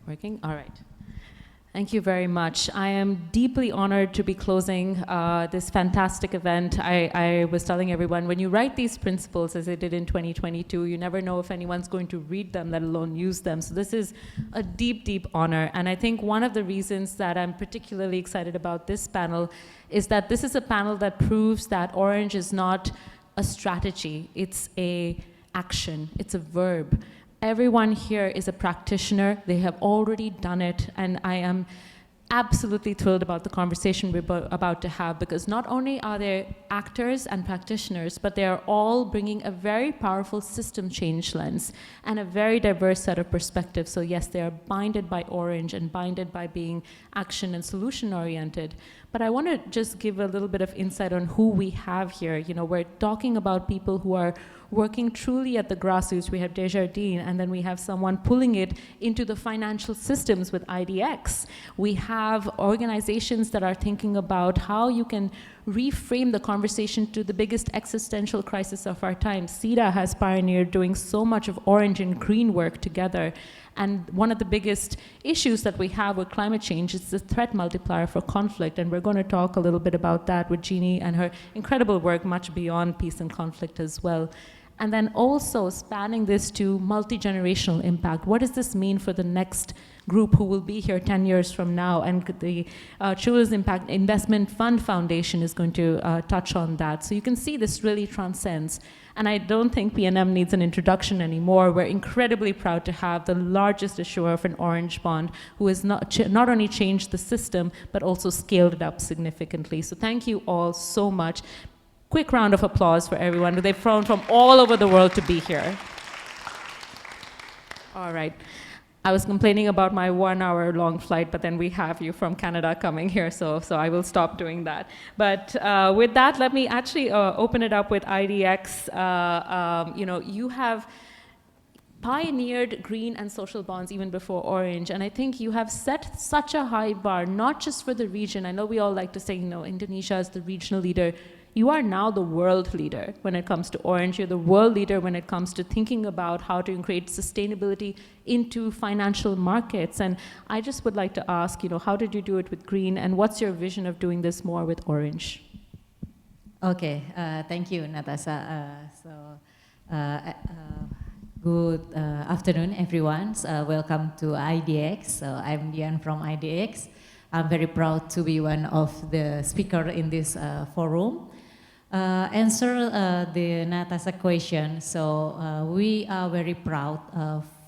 Working? All right. Thank you very much. I am deeply honored to be closing this fantastic event. I was telling everyone, when you write these principles, as I did in 2022, you never know if anyone's going to read them, let alone use them. So this is a deep, deep honor. And I think one of the reasons that I'm particularly excited about this panel is that this is a panel that proves that Orange is not a strategy, it's a action, it's a verb. Everyone here is a practitioner. They have already done it, and I am absolutely thrilled about the conversation we're about to have, because not only are they actors and practitioners, but they are all bringing a very powerful system change lens and a very diverse set of perspectives. So yes, they are binded by Orange and binded by being action and solution oriented. But I want to just give a little bit of insight on who we have here. You know, we're talking about people who are working truly at the grassroots. We have Desjardins, and then we have someone pulling it into the financial systems with IDX. We have organizations that are thinking about how you can reframe the conversation to the biggest existential crisis of our time. CEDA has pioneered doing so much of orange and green work together. And one of the biggest issues that we have with climate change is the threat multiplier for conflict. And we're going to talk a little bit about that with Jennie and her incredible work much beyond peace and conflict as well. And then also spanning this to multi-generational impact. What does this mean for the next group who will be here 10 years from now? And the Children's Impact Investment Fund Foundation is going to touch on that. So you can see this really transcends. And I don't think PNM needs an introduction anymore. We're incredibly proud to have the largest issuer of an orange bond who has not only changed the system, but also scaled it up significantly. So thank you all so much. Quick round of applause for everyone. They've flown from all over the world to be here. All right. I was complaining about my 1 hour long flight, but then we have you from Canada coming here, so I will stop doing that. But with that, let me actually open it up with IDX. You know, you have pioneered green and social bonds even before Orange, and I think you have set such a high bar, not just for the region. I know we all like to say, you know, Indonesia is the regional leader. You are now the world leader when it comes to Orange. You're the world leader when it comes to thinking about how to create sustainability into financial markets. And I just would like to ask, you know, how did you do it with green, and what's your vision of doing this more with Orange? Okay, thank you, Natasha. Good afternoon, everyone. Welcome to IDX. I'm Dian from IDX. I'm very proud to be one of the speakers in this forum. Answer the Natasha question. So we are very proud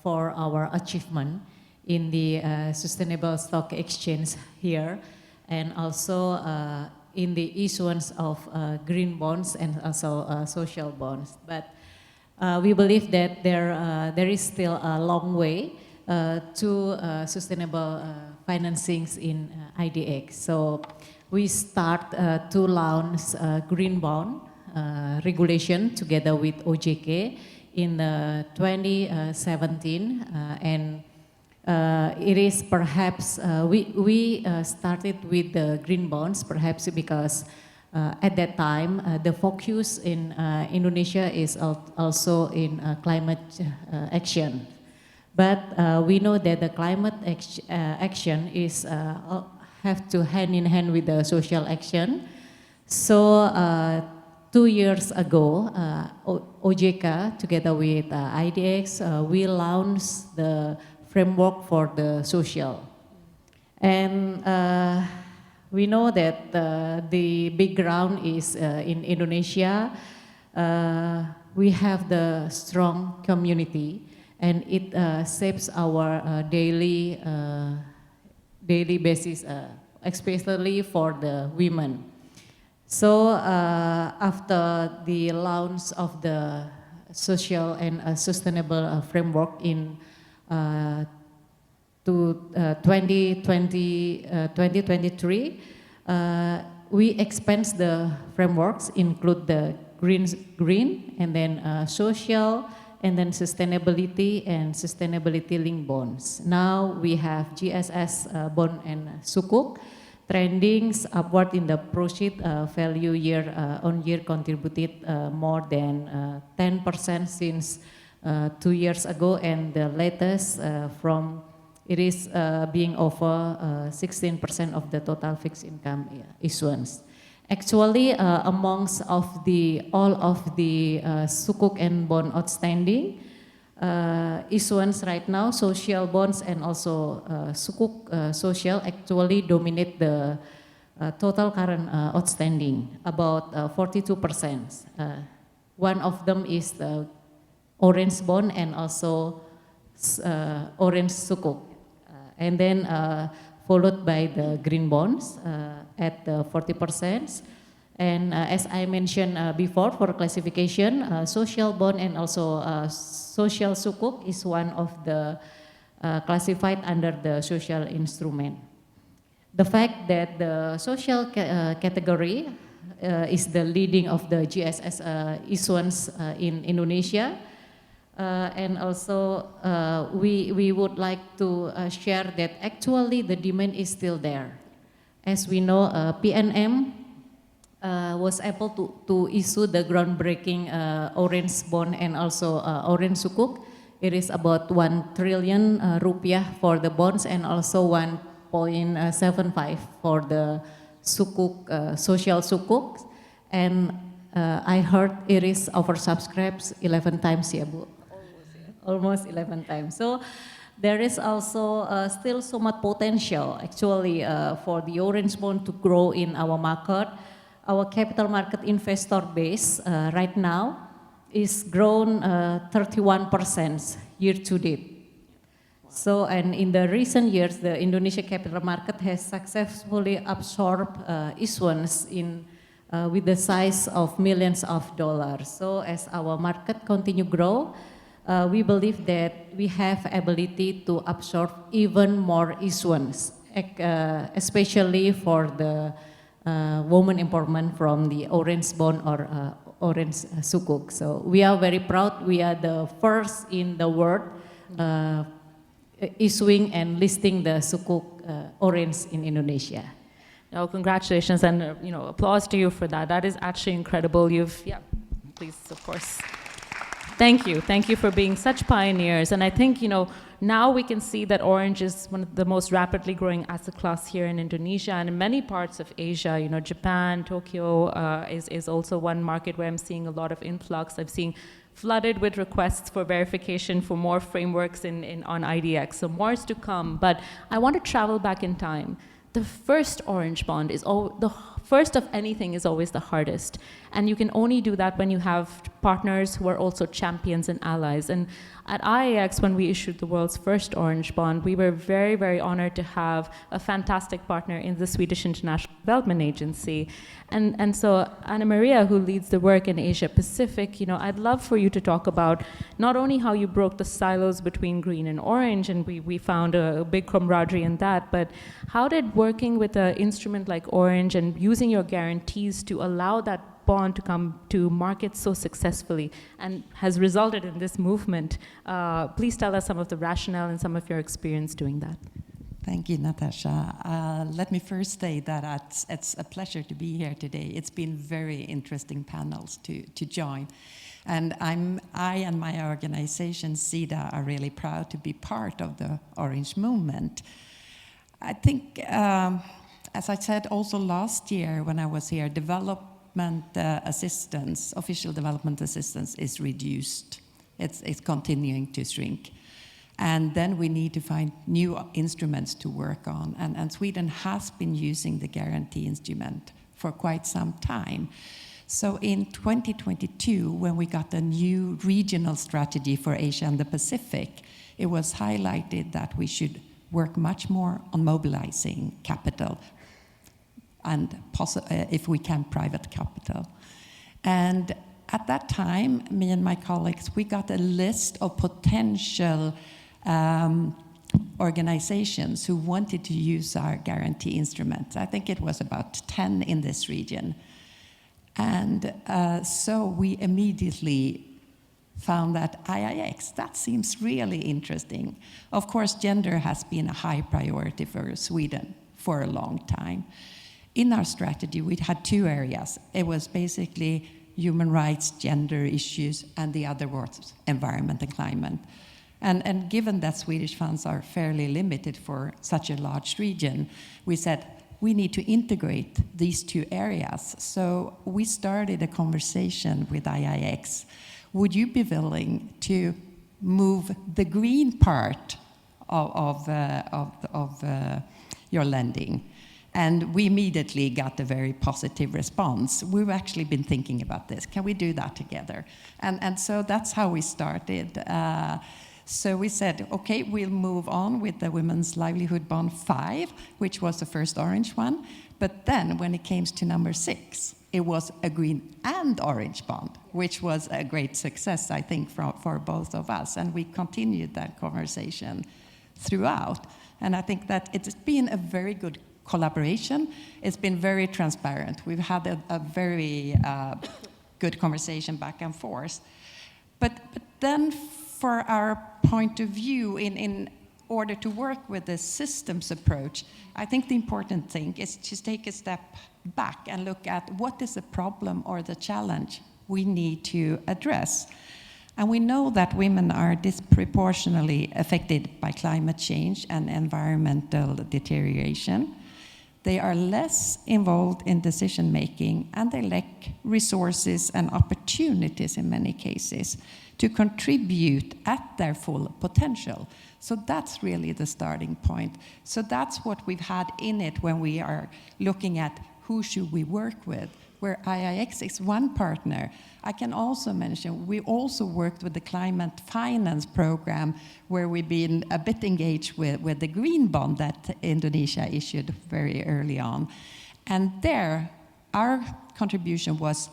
for our achievement in the sustainable stock exchange here, and also in the issuance of green bonds and also social bonds. But we believe that there is still a long way to sustainable financings in IDX. So we start to launch green bond regulation together with OJK in 2017, and it is perhaps we started with the green bonds perhaps because at that time the focus in Indonesia is also in climate action. But we know that the climate action is have to hand in hand with the social action. So 2 years ago, OJK together with IDX, we launched the framework for the social. And we know that the background is in Indonesia. We have the strong community, and it shapes our daily basis, especially for the women. So after the launch of the social and sustainable framework in 2023, we expand the frameworks, include the green and then social, and then sustainability and sustainability-linked bonds. Now we have GSS bond and sukuk. Trendings upward in the proceed value year on year contributed more than 10% since 2 years ago, and the latest from it is being over 16% of the total fixed income issuance. Actually, amongst all of the sukuk and bond outstanding issuance right now, social bonds and also sukuk social actually dominate the total current outstanding, about 42%. One of them is the orange bond and also orange sukuk, and then followed by the green bonds at 40%. And as I mentioned before, for classification, social bond and also social sukuk is one of the classified under the social instrument. The fact that the social category is the leading of the GSS issuance in Indonesia, and also we would like to share that actually the demand is still there. As we know, PNM was able to issue the groundbreaking orange bond and also orange sukuk. It is about 1 trillion rupiah for the bonds and also 1.75 for the sukuk, social sukuk. And I heard it is oversubscribed 11 times, ya Bu? Almost 11 times. So there is also still so much potential actually for the orange bond to grow in our market. Our capital market investor base right now is grown 31% year to date. So, and in the recent years, the Indonesia capital market has successfully absorbed issuance in with the size of millions of dollars. So, as our market continue grow, we believe that we have ability to absorb even more issuance, especially for the women empowerment from the orange bond or orange sukuk. So we are very proud. We are the first in the world issuing and listing the sukuk orange in Indonesia. No, congratulations, and applause to you for that. That is actually incredible. Please, of course. Thank you for being such pioneers. And I think now we can see that orange is one of the most rapidly growing asset class here in Indonesia and in many parts of Asia. Japan, Tokyo is also one market where I'm seeing a lot of influx. I've seen flooded with requests for verification for more frameworks on IDX. So more is to come. But I want to travel back in time. The first orange bond the first of anything is always the hardest. And you can only do that when you have partners who are also champions and allies. And at IAX, when we issued the world's first orange bond, we were very, very honored to have a fantastic partner in the Swedish International Development Agency. And so AnnaMaria, who leads the work in Asia Pacific, I'd love for you to talk about not only how you broke the silos between green and orange, and we found a big camaraderie in that, but how did working with an instrument like orange and using your guarantees to allow that bond to come to market so successfully and has resulted in this movement. Please tell us some of the rationale and some of your experience doing that. Thank you, Natasha. Let me first say that it's a pleasure to be here today. It's been very interesting panels to join. And I and my organization, SIDA, are really proud to be part of the Orange movement. I think, as I said also last year when I was here, development assistance, official development assistance is reduced. It's continuing to shrink. And then we need to find new instruments to work on. And Sweden has been using the guarantee instrument for quite some time. So in 2022, when we got the new regional strategy for Asia and the Pacific, it was highlighted that we should work much more on mobilizing capital and if we can, private capital. And at that time, me and my colleagues, we got a list of potential organizations who wanted to use our guarantee instruments. I think it was about 10 in this region. And so we immediately found that IIX, that seems really interesting. Of course, gender has been a high priority for Sweden for a long time. In our strategy, we had two areas. It was basically human rights, gender issues, and the other was environment and climate. And given that Swedish funds are fairly limited for such a large region, we said we need to integrate these two areas. So we started a conversation with IIX. Would you be willing to move the green part of your lending? And we immediately got a very positive response. We've actually been thinking about this. Can we do that together? And so that's how we started. So we said, okay, we'll move on with the Women's Livelihood Bond 5, which was the first orange one. But then when it came to number 6, it was a green and orange bond, which was a great success, I think, for both of us. And we continued that conversation throughout. And I think that it's been a very good collaboration. It's been very transparent. We've had a very good conversation back and forth. But then for our point of view, in order to work with the systems approach, I think the important thing is to take a step back and look at what is the problem or the challenge we need to address. And we know that women are disproportionately affected by climate change and environmental deterioration. They are less involved in decision making, and they lack resources and opportunities in many cases to contribute at their full potential. So that's really the starting point. So that's what we've had in it when we are looking at who should we work with, where IIX is one partner. I can also mention, we also worked with the climate finance program, where we've been a bit engaged with the green bond that Indonesia issued very early on. And there, our contribution was,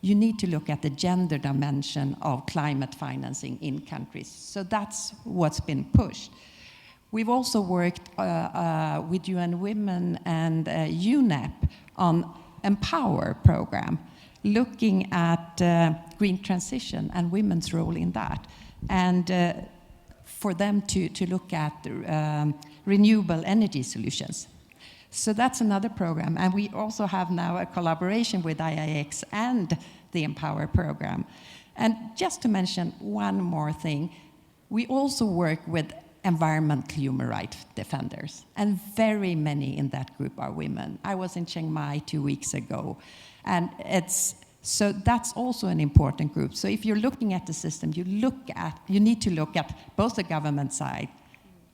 you need to look at the gender dimension of climate financing in countries. So that's what's been pushed. We've also worked with UN Women and UNEP on Empower program, looking at green transition and women's role in that, and for them to look at renewable energy solutions. So that's another program. And we also have now a collaboration with IIX and the Empower program. And just to mention one more thing, we also work with environmental human rights defenders, and very many in that group are women. I was in Chiang Mai 2 weeks ago, and so that's also an important group. So if you're looking at the system, you need to look at both the government side,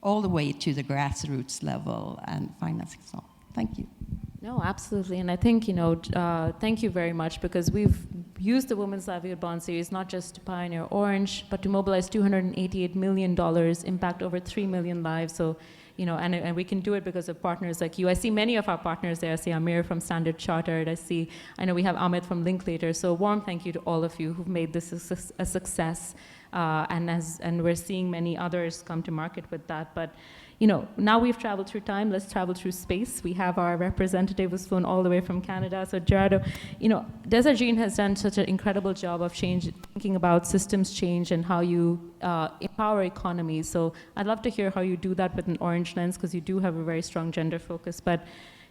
all the way to the grassroots level and financing. So thank you. No, absolutely. And I think, thank you very much, because we've used the Women's Livelihood Bond Series not just to pioneer Orange, but to mobilize $288 million, impact over 3 million lives. So, and we can do it because of partners like you. I see many of our partners there. I see Amir from Standard Chartered. I know we have Amit from Linklater. So a warm thank you to all of you who've made this a success. And we're seeing many others come to market with that. But now we've traveled through time, let's travel through space. We have our representative who's flown all the way from Canada. So Gerardo, Desjardins has done such an incredible job of thinking about systems change and how you empower economies. So I'd love to hear how you do that with an orange lens, because you do have a very strong gender focus. But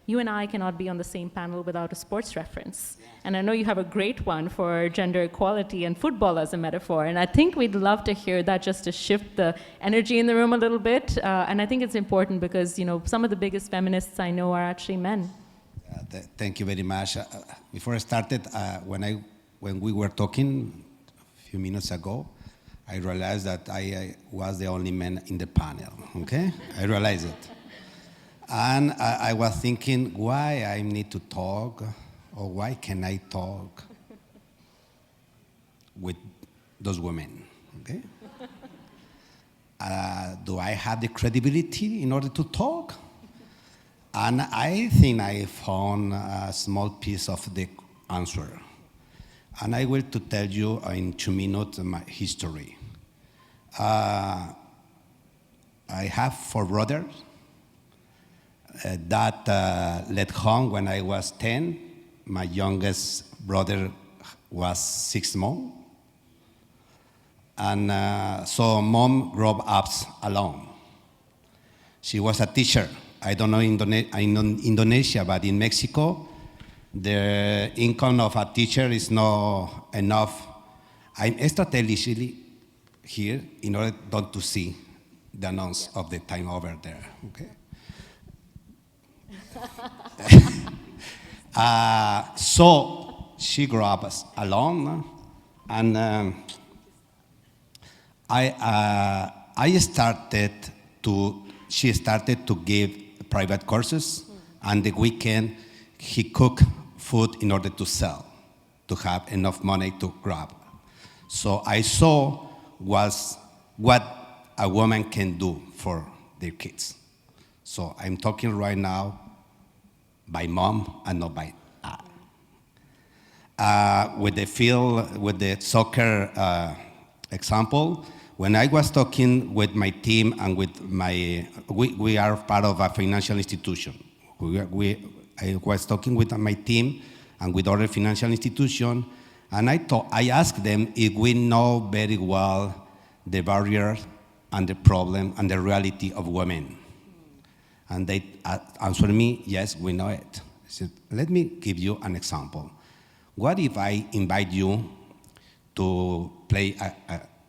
you and I cannot be on the same panel without a sports reference. And I know you have a great one for gender equality and football as a metaphor. And I think we'd love to hear that, just to shift the energy in the room a little bit. And I think it's important because, some of the biggest feminists I know are actually men. Thank you very much. Before I started, when we were talking a few minutes ago, I realized that I was the only man in the panel, okay? I realized it. And I was thinking why I need to talk, or why can I talk with those women, okay? Do I have the credibility in order to talk? And I think I found a small piece of the answer. And I will to tell you in 2 minutes my history. I have 4 brothers. That left home when I was 10. My youngest brother was 6 months. And so mom grew up alone. She was a teacher. I don't know in Indonesia, but in Mexico, the income of a teacher is not enough. I'm strategically here in order not to see the announce of the time over there, okay? So she grew up alone, and she started to give private courses, and the weekend he cooked food in order to sell, to have enough money to grab. So I saw was what a woman can do for their kids. So I'm talking right now by mom and not by with the soccer example, when I was talking with my team and with we are part of a financial institution. I was talking with my team and with other financial institution, and I asked them if we know very well the barriers and the problem and the reality of women. And they answered me, yes, we know it. I said, let me give you an example. What if I invite you to play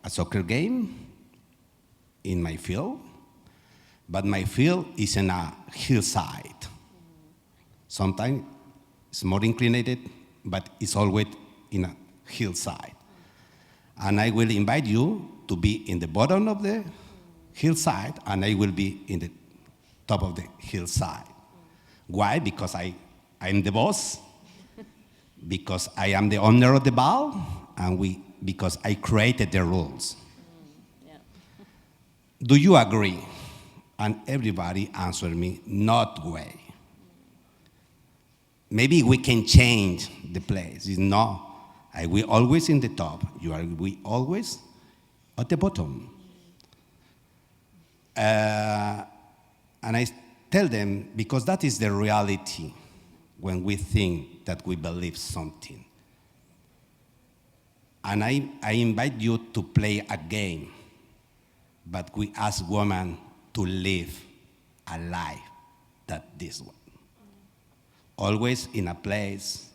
a soccer game in my field, but my field is in a hillside. Sometimes it's more inclinated, but it's always in a hillside. And I will invite you to be in the bottom of the hillside, and I will be in the top of the hillside. Why? Because I'm the boss, because I am the owner of the ball, and because I created the rules. Yeah. Do you agree? And everybody answered me, not way. Maybe we can change the place. No, we always in the top. We always at the bottom. And I tell them, because that is the reality when we think that we believe something. And I invite you to play a game, but we ask women to live a life that this one. Always in a place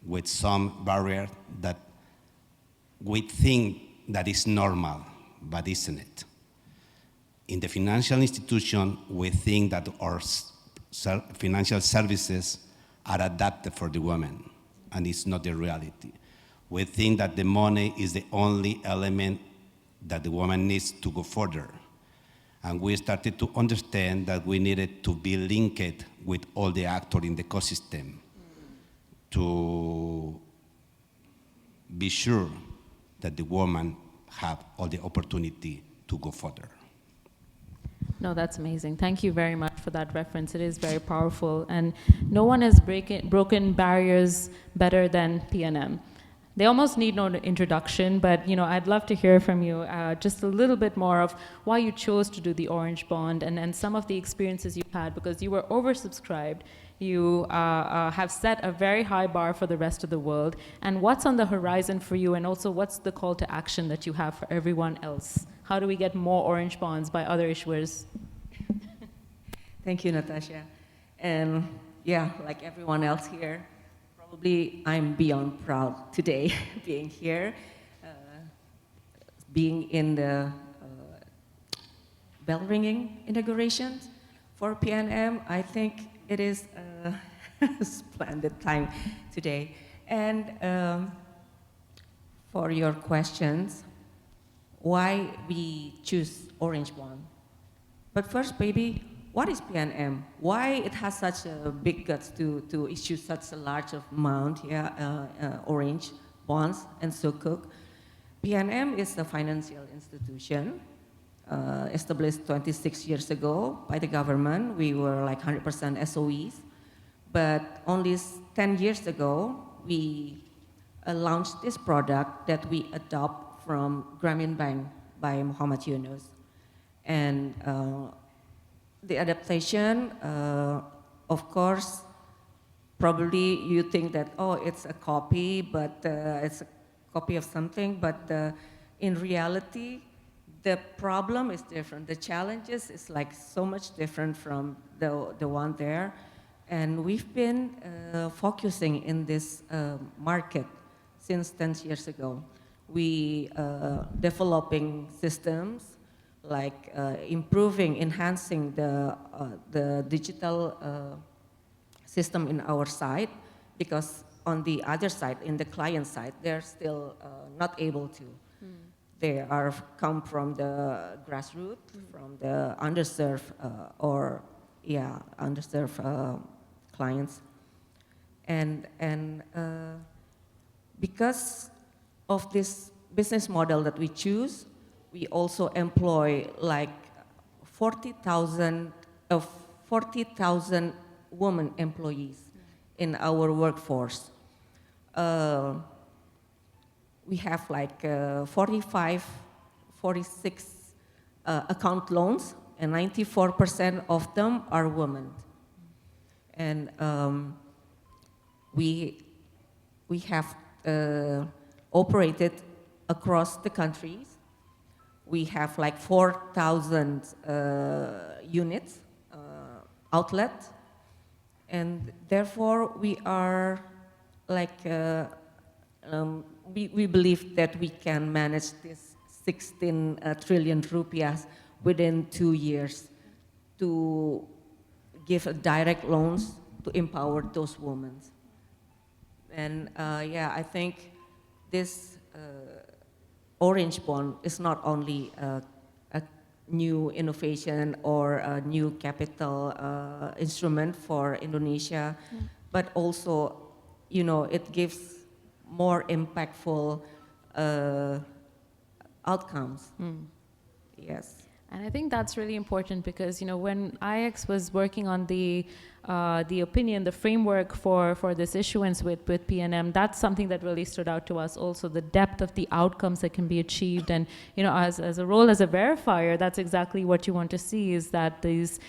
with some barrier that we think that is normal, but isn't it? In the financial institution, we think that our financial services are adapted for the women, and it's not the reality. We think that the money is the only element that the woman needs to go further. And we started to understand that we needed to be linked with all the actors in the ecosystem to be sure that the woman have all the opportunity to go further. No, that's amazing. Thank you very much for that reference. It is very powerful. And no one has broken barriers better than PNM. They almost need no introduction, but I'd love to hear from you just a little bit more of why you chose to do the Orange Bond and some of the experiences you've had, because you were oversubscribed. You have set a very high bar for the rest of the world. And what's on the horizon for you, and also what's the call to action that you have for everyone else? How do we get more Orange Bonds by other issuers? Thank you, Natasha. And yeah, like everyone else here, probably I'm beyond proud today being here, being in the bell ringing inauguration for PNM. I think it is a splendid time today. And for your questions, why we choose Orange Bond. But first, baby, what is PNM? Why it has such a big guts to issue such a large amount, orange bonds and sukuk? PNM is a financial institution established 26 years ago by the government. We were like 100% SOEs, but only 10 years ago, we launched this product that we adopt from Grameen Bank by Muhammad Yunus. And the adaptation, of course, probably you think that, oh, it's a copy, but it's a copy of something, but in reality, the problem is different. The challenges is like so much different from the one there. And we've been focusing in this market since 10 years ago. we developing systems like improving, enhancing the digital system in our side, because on the other side, in the client side, they're still not able to. They are come from the grassroots, from the underserved underserved clients, and because of this business model that we choose, we also employ like 40,000 women employees in our workforce. We have like 46 account loans, and 94% of them are women. And we have operated across the countries. We have like 4,000 units, outlet, and therefore we are like, we believe that we can manage this 16 trillion rupiahs within 2 years to give direct loans to empower those women. And yeah, I think this Orange Bond is not only a new innovation or a new capital instrument for Indonesia, but also, you know, it gives more impactful outcomes. Yes. And I think that's really important because, you know, when IX was working on the opinion, the framework for this issuance with PNM, that's something that really stood out to us also, the depth of the outcomes that can be achieved. And, you know, as a role as a verifier, that's exactly what you want to see, is that these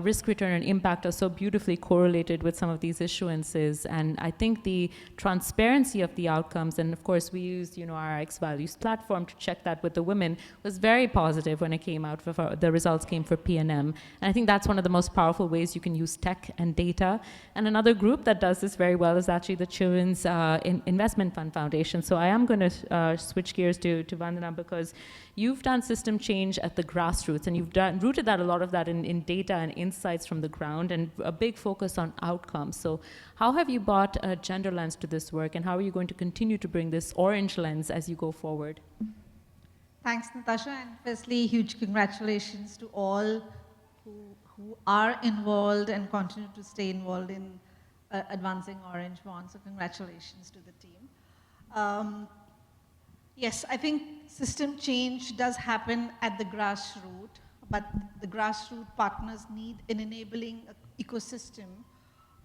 risk, return, and impact are so beautifully correlated with some of these issuances. And I think the transparency of the outcomes, and of course we used, you know, our X Values platform to check that with the women, was very positive when it came out, the results came for PNM. And I think that's one of the most powerful ways you can use tech and data. And another group that does this very well is actually the Children's Investment Fund Foundation. So I am going to switch gears to Vandana, because you've done system change at the grassroots, and you've rooted a lot of that in data and insights from the ground, and a big focus on outcomes. So how have you brought a gender lens to this work, and how are you going to continue to bring this orange lens as you go forward? Thanks, Natasha, and firstly, huge congratulations to all who are involved and continue to stay involved in advancing Orange Bond. So congratulations to the team. Yes, I think system change does happen at the grassroots, but the grassroots partners need an enabling ecosystem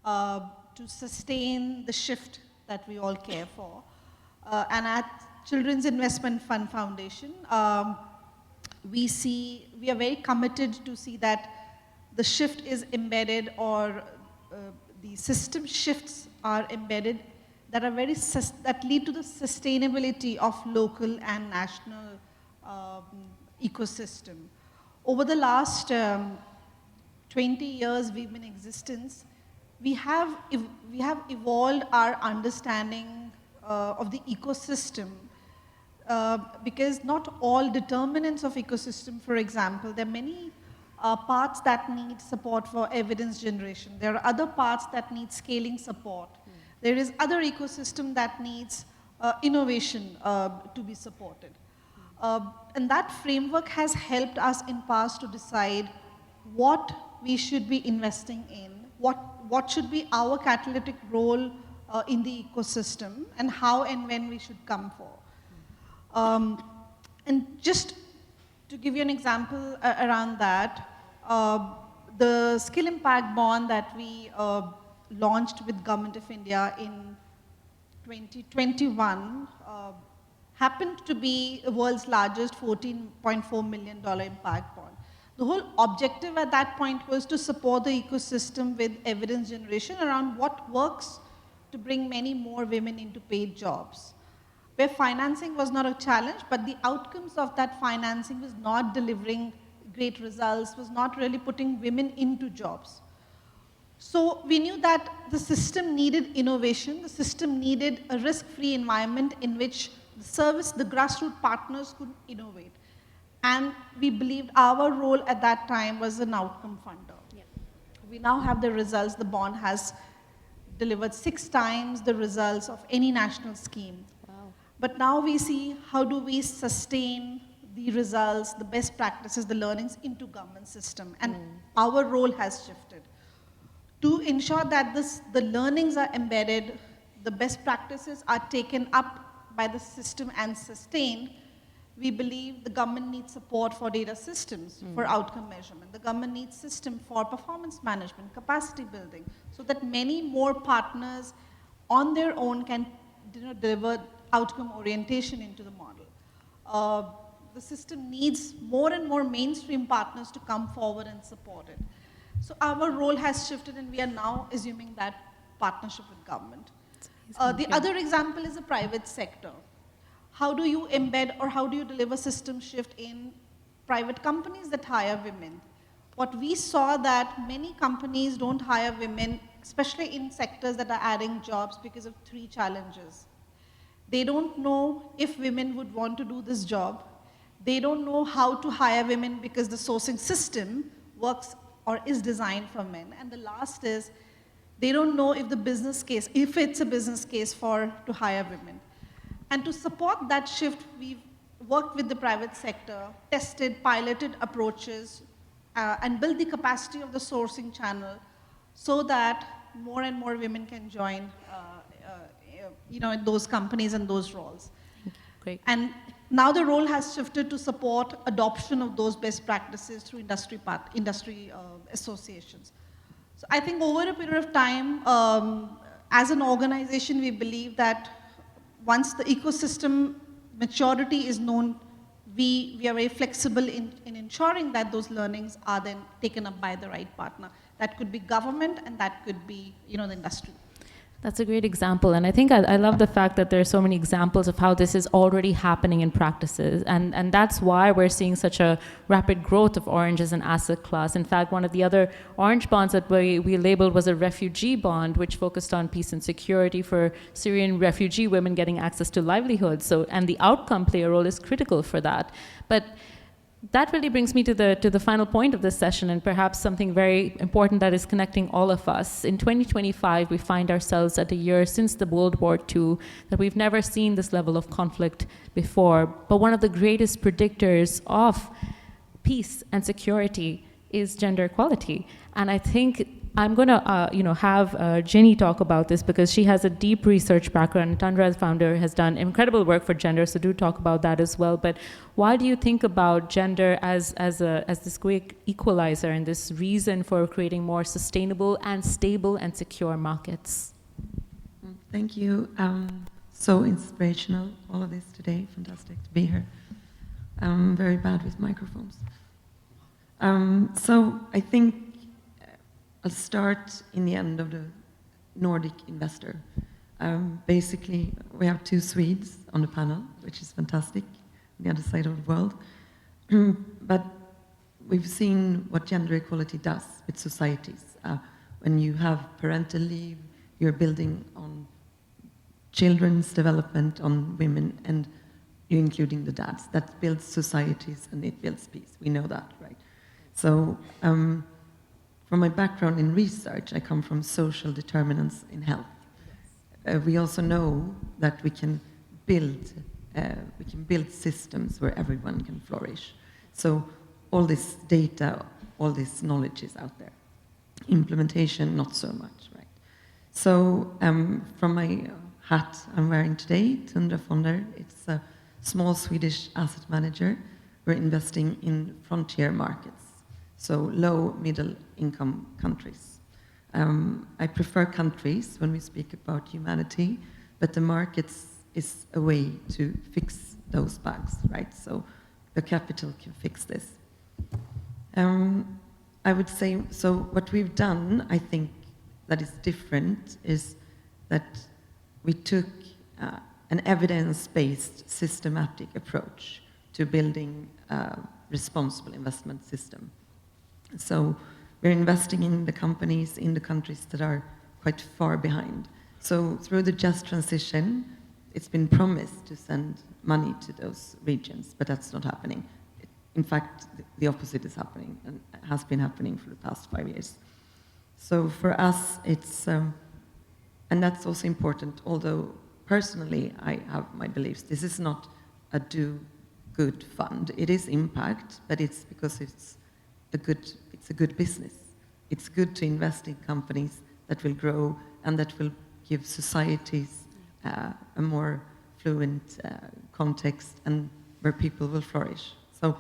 to sustain the shift that we all care for. And at Children's Investment Fund Foundation, we are very committed to see that the shift is embedded, or the system shifts are embedded that are that lead to the sustainability of local and national ecosystem. Over the last 20 years we've been in existence, we have evolved our understanding of the ecosystem, because not all determinants of ecosystem, for example, there are many parts that need support for evidence generation. There are other parts that need scaling support. There is other ecosystem that needs innovation to be supported. And that framework has helped us in past to decide what we should be investing in, what should be our catalytic role in the ecosystem, and how and when we should come for. And just to give you an example around that, the Skill Impact Bond that we launched with Government of India in 2021 happened to be the world's largest $14.4 million impact bond. The whole objective at that point was to support the ecosystem with evidence generation around what works to bring many more women into paid jobs, where financing was not a challenge, but the outcomes of that financing was not delivering great results, was not really putting women into jobs. So we knew that the system needed innovation, the system needed a risk-free environment in which the grassroots partners could innovate. And we believed our role at that time was an outcome funder. Yeah. We now have the results. The bond has delivered 6 times the results of any national scheme. Wow. But now we see how do we sustain the results, the best practices, the learnings into government system. And our role has shifted. To ensure that the learnings are embedded, the best practices are taken up by the system and sustained, we believe the government needs support for data systems, for outcome measurement. The government needs system for performance management, capacity building, so that many more partners on their own can deliver outcome orientation into the model. The system needs more and more mainstream partners to come forward and support it. So our role has shifted, and we are now assuming that partnership with government. The other example is the private sector. How do you embed or how do you deliver system shift in private companies that hire women? What we saw that many companies don't hire women, especially in sectors that are adding jobs, because of 3 challenges. They don't know if women would want to do this job. They don't know how to hire women because the sourcing system works or is designed for men. And the last is, they don't know if the business case, if it's a business case to hire women. And to support that shift, we've worked with the private sector, tested, piloted approaches, and built the capacity of the sourcing channel so that more and more women can join in those companies and those roles. Great. And now the role has shifted to support adoption of those best practices through industry associations. So I think over a period of time, as an organization, we believe that once the ecosystem maturity is known, we are very flexible in ensuring that those learnings are then taken up by the right partner. That could be government, and that could be the industry. That's a great example, and I think I love the fact that there are so many examples of how this is already happening in practices, and that's why we're seeing such a rapid growth of orange as an asset class. In fact, one of the other orange bonds that we labeled was a refugee bond, which focused on peace and security for Syrian refugee women getting access to livelihoods. So, and the outcome player role is critical for that. But that really brings me to the final point of this session, and perhaps something very important that is connecting all of us. In 2025, we find ourselves at a year since the World War II that we've never seen this level of conflict before. But one of the greatest predictors of peace and security is gender equality. And I think I'm going to have Jennie talk about this because she has a deep research background. Tundra, as founder, has done incredible work for gender, so do talk about that as well. But why do you think about gender as this great equalizer and this reason for creating more sustainable and stable and secure markets? Thank you. So inspirational, all of this today. Fantastic to be here. I'm very bad with microphones. So I think I'll start in the end of the Nordic investor. Basically, we have 2 Swedes on the panel, which is fantastic, on the other side of the world. But we've seen what gender equality does with societies. When you have parental leave, you're building on children's development, on women, and you're including the dads. That builds societies and it builds peace. We know that, right? So, from my background in research, I come from social determinants in health. We also know that we can build systems where everyone can flourish. So all this data, all this knowledge is out there. Implementation, not so much, right? So from my hat I'm wearing today, Tundra Fonder, it's a small Swedish asset manager. We're investing in frontier markets. So low, middle income countries. I prefer countries when we speak about humanity, but the markets is a way to fix those bugs, right? So the capital can fix this. I would say, so what we've done, I think that is different, is that we took an evidence-based systematic approach to building a responsible investment system. So we're investing in the companies in the countries that are quite far behind. So through the just transition, it's been promised to send money to those regions, but that's not happening. In fact, the opposite is happening and has been happening for the past 5 years. So for us, it's, and that's also important, although personally I have my beliefs. This is not a do-good fund. It is impact, but it's because it's a good business. It's good to invest in companies that will grow and that will give societies a more fluent context and where people will flourish. So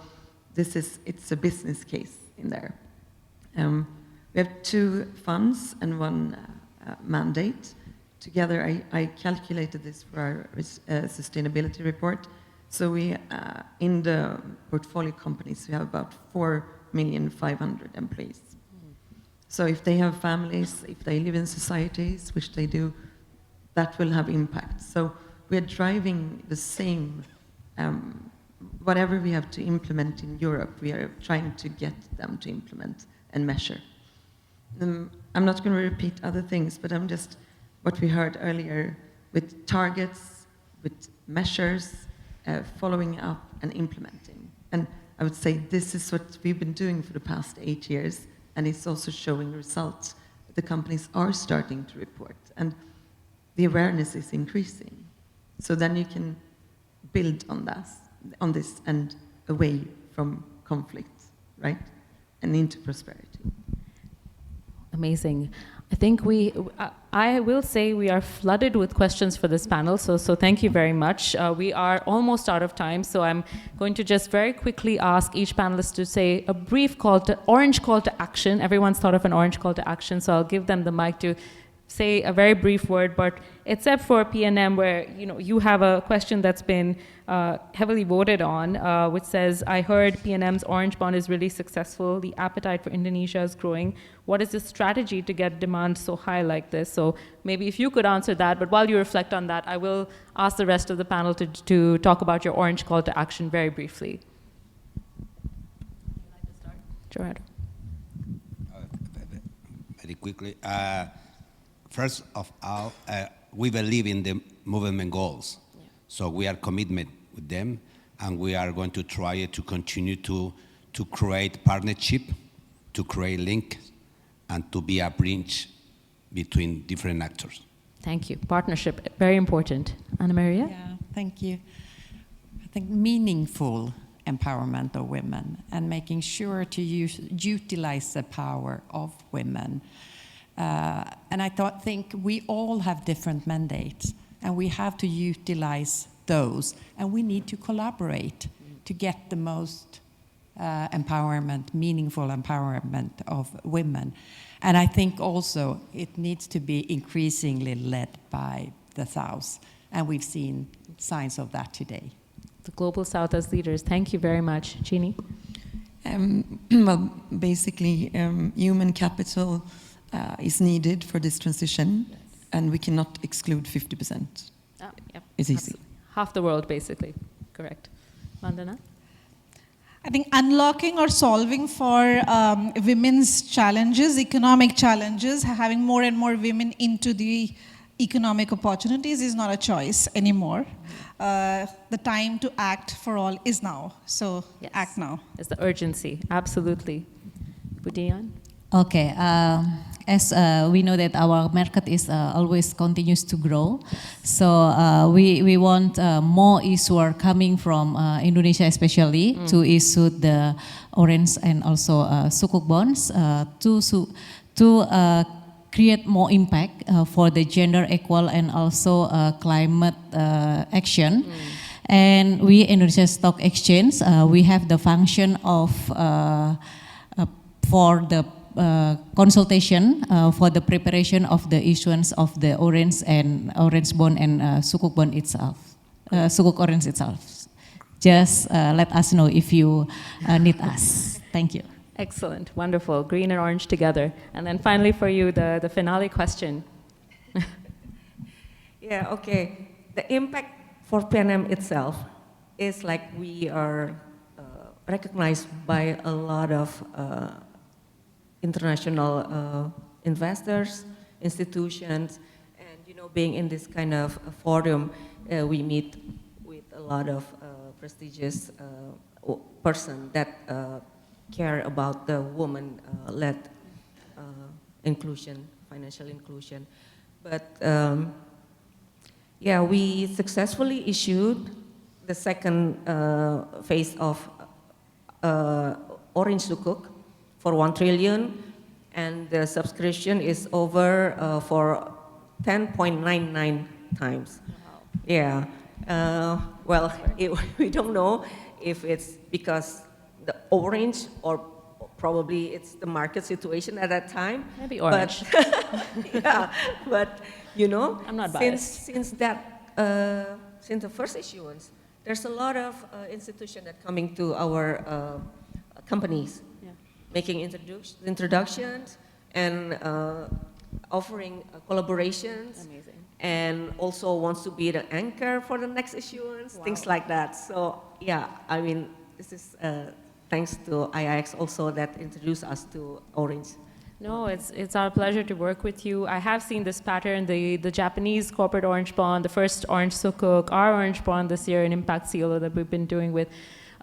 it's a business case in there. We have 2 funds and 1 mandate. Together, I calculated this for our sustainability report. So we, in the portfolio companies, we have about 4,500,000 employees. So if they have families, if they live in societies, which they do, that will have impact. So we are driving the same, whatever we have to implement in Europe, we are trying to get them to implement and measure. I'm not going to repeat other things, but I'm just, what we heard earlier, with targets, with measures, following up and implementing. And I would say this is what we've been doing for the past 8 years, and it's also showing results. The companies are starting to report, and the awareness is increasing. So then you can build on this and away from conflict, right? And into prosperity. Amazing. I think I will say we are flooded with questions for this panel, so thank you very much. We are almost out of time, so I'm going to just very quickly ask each panelist to say a brief orange call to action. Everyone's thought of an orange call to action, so I'll give them the mic to say a very brief word, but except for PNM, where you have a question that's been heavily voted on, which says, I heard PNM's orange bond is really successful. The appetite for Indonesia is growing. What is the strategy to get demand so high like this? So maybe if you could answer that, but while you reflect on that, I will ask the rest of the panel to talk about your orange call to action very briefly. Would you like to start? Gerardo. Very quickly. First of all, we believe in the movement goals. Yeah. So we are committed with them, and we are going to try to continue to create partnership, to create link, and to be a bridge between different actors. Thank you. Partnership, very important. AnnaMaria? Yeah, thank you. I think meaningful empowerment of women and making sure to utilize the power of women. And I think we all have different mandates, and we have to utilize those, and we need to collaborate to get the most empowerment, meaningful empowerment of women. And I think also it needs to be increasingly led by the South, and we've seen signs of that today. The Global South as leaders. Thank you very much. Jennie? Well, basically, human capital is needed for this transition, yes. And we cannot exclude 50%. Oh, yep. It's easy. Absolutely. Half the world, basically. Correct. Vandana? I think unlocking or solving for women's challenges, economic challenges, having more and more women into the economic opportunities is not a choice anymore. The time to act for all is now. So yes. Act now. It's the urgency. Absolutely. Dian? Okay. As we know that our market is always continues to grow, so we want more issuer coming from Indonesia, especially to issue the orange and also sukuk bonds to create more impact for the gender equal and also climate action. And we Indonesia Stock Exchange, we have the function of for the consultation for the preparation of the issuance of the orange bond and sukuk bond itself, sukuk orange itself. Just let us know if you need us. Thank you. Excellent, wonderful. Green and orange together. And then finally for you, the finale question. Yeah, okay. The impact for PNM itself is like we are recognized by a lot of international investors, institutions, and being in this kind of forum, we meet with a lot of prestigious person that care about the woman-led inclusion, financial inclusion. But yeah, we successfully issued the second phase of Orange Sukuk for 1 trillion, and the subscription is over for 10.99 times. Wow. Yeah. Well, we don't know if it's because the orange or probably it's the market situation at that time. Maybe orange. But, yeah, but you know, I'm not biased. since the first issuance, there's a lot of institutions that coming to our companies, Yeah. making introductions and offering collaborations. Amazing. And also wants to be the anchor for the next issuance, Wow. things like that. So yeah, I mean, this is thanks to IIX also that introduced us to Orange. No, it's our pleasure to work with you. I have seen this pattern, the Japanese corporate orange bond, the first orange sukuk, our orange bond this year in Impact CLO that we've been doing with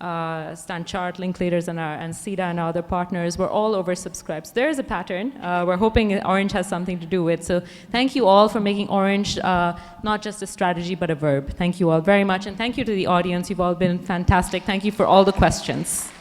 Stanchart, Linklaters, and SIDA and our other partners. We're all oversubscribed. So there is a pattern. We're hoping orange has something to do with. So thank you all for making orange not just a strategy, but a verb. Thank you all very much. And thank you to the audience. You've all been fantastic. Thank you for all the questions.